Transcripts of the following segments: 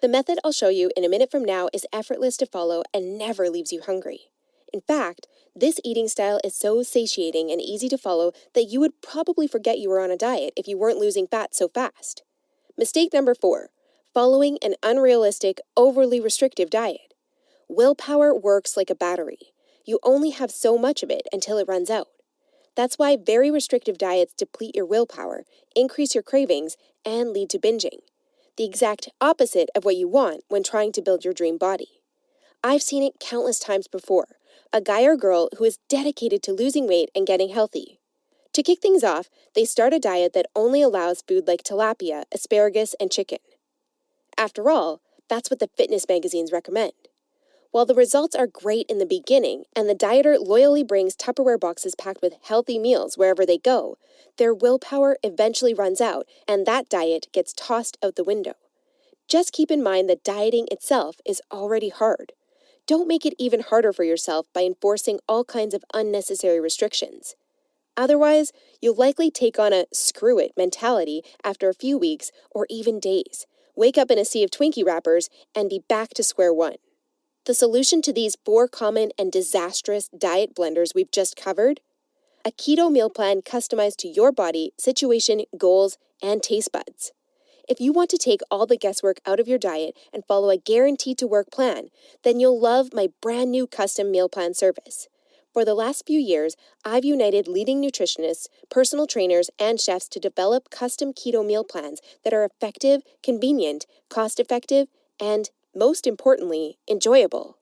The method I'll show you in a minute from now is effortless to follow and never leaves you hungry. In fact, this eating style is so satiating and easy to follow that you would probably forget you were on a diet if you weren't losing fat so fast. Mistake number 4, following an unrealistic, overly restrictive diet. Willpower works like a battery. You only have so much of it until it runs out. That's why very restrictive diets deplete your willpower, increase your cravings, and lead to binging. The exact opposite of what you want when trying to build your dream body. I've seen it countless times before, a guy or girl who is dedicated to losing weight and getting healthy. To kick things off, they start a diet that only allows food like tilapia, asparagus, and chicken. After all, that's what the fitness magazines recommend. While the results are great in the beginning, and the dieter loyally brings Tupperware boxes packed with healthy meals wherever they go, their willpower eventually runs out, and that diet gets tossed out the window. Just keep in mind that dieting itself is already hard. Don't make it even harder for yourself by enforcing all kinds of unnecessary restrictions. Otherwise, you'll likely take on a screw it mentality after a few weeks or even days, wake up in a sea of Twinkie wrappers, and be back to square one. The solution to these 4 common and disastrous diet blunders we've just covered? A keto meal plan customized to your body, situation, goals, and taste buds. If you want to take all the guesswork out of your diet and follow a guaranteed-to-work plan, then you'll love my brand new custom meal plan service. For the last few years, I've united leading nutritionists, personal trainers, and chefs to develop custom keto meal plans that are effective, convenient, cost-effective, and most importantly, enjoyable.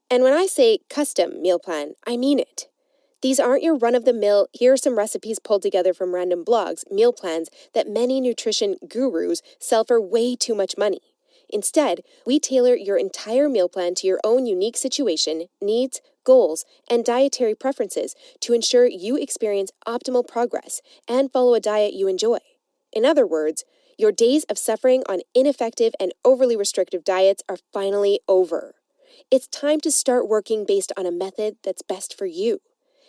And when I say custom meal plan, I mean it. These aren't your run-of-the-mill, here are some recipes pulled together from random blogs, meal plans that many nutrition gurus sell for way too much money. Instead, we tailor your entire meal plan to your own unique situation, needs, goals, and dietary preferences to ensure you experience optimal progress and follow a diet you enjoy. In other words, your days of suffering on ineffective and overly restrictive diets are finally over. It's time to start working based on a method that's best for you.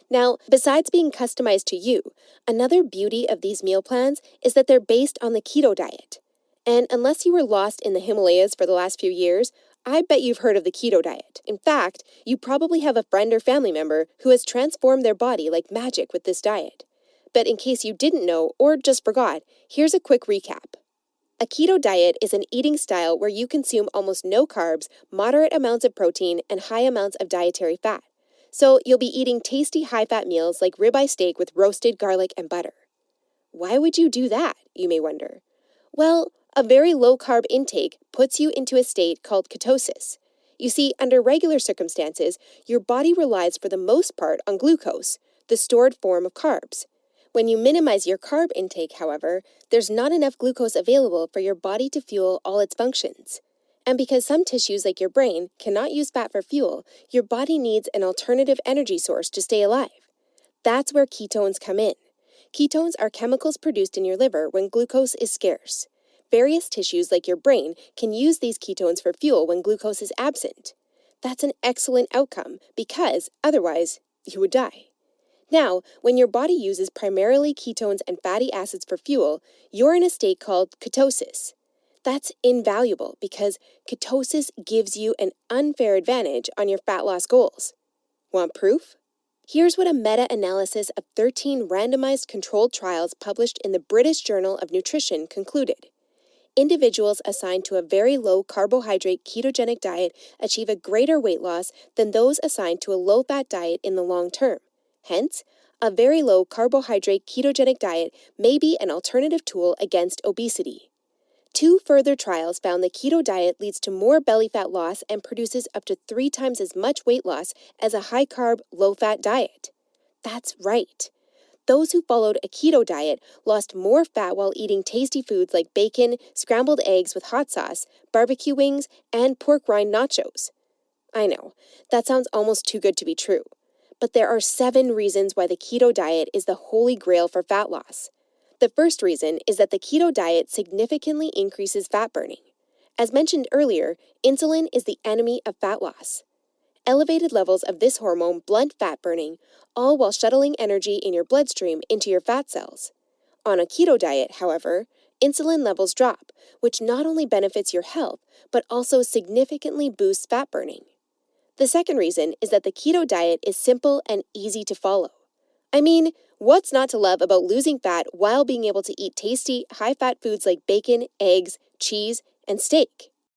Now, besides being customized to you, another beauty of these meal plans is that they're based on the keto diet. And unless you were lost in the Himalayas for the last few years, I bet you've heard of the keto diet. In fact, you probably have a friend or family member who has transformed their body like magic with this diet. But in case you didn't know or just forgot, here's a quick recap. A keto diet is an eating style where you consume almost no carbs, moderate amounts of protein, and high amounts of dietary fat. So you'll be eating tasty high-fat meals like ribeye steak with roasted garlic and butter. Why would you do that, you may wonder? Well, a very low-carb intake puts you into a state called ketosis. You see, under regular circumstances, your body relies for the most part on glucose, the stored form of carbs. When you minimize your carb intake, however, there's not enough glucose available for your body to fuel all its functions. And because some tissues like your brain cannot use fat for fuel, your body needs an alternative energy source to stay alive. That's where ketones come in. Ketones are chemicals produced in your liver when glucose is scarce. Various tissues like your brain can use these ketones for fuel when glucose is absent. That's an excellent outcome because, otherwise, you would die. Now, when your body uses primarily ketones and fatty acids for fuel, you're in a state called ketosis. That's invaluable because ketosis gives you an unfair advantage on your fat loss goals. Want proof? Here's what a meta-analysis of 13 randomized controlled trials published in the British Journal of Nutrition concluded. Individuals assigned to a very low carbohydrate ketogenic diet achieve a greater weight loss than those assigned to a low-fat diet in the long term. Hence, a very low carbohydrate ketogenic diet may be an alternative tool against obesity. 2 further trials found the keto diet leads to more belly fat loss and produces up to 3 times as much weight loss as a high-carb, low-fat diet. That's right. Those who followed a keto diet lost more fat while eating tasty foods like bacon, scrambled eggs with hot sauce, barbecue wings, and pork rind nachos. I know, that sounds almost too good to be true. But there are 7 reasons why the keto diet is the holy grail for fat loss. The first reason is that the keto diet significantly increases fat burning. As mentioned earlier, insulin is the enemy of fat loss. Elevated levels of this hormone blunt fat burning, all while shuttling energy in your bloodstream into your fat cells. On a keto diet, however, insulin levels drop, which not only benefits your health, but also significantly boosts fat burning. The second reason is that the keto diet is simple and easy to follow. I mean, what's not to love about losing fat while being able to eat tasty, high-fat foods like bacon, eggs, cheese, and steak?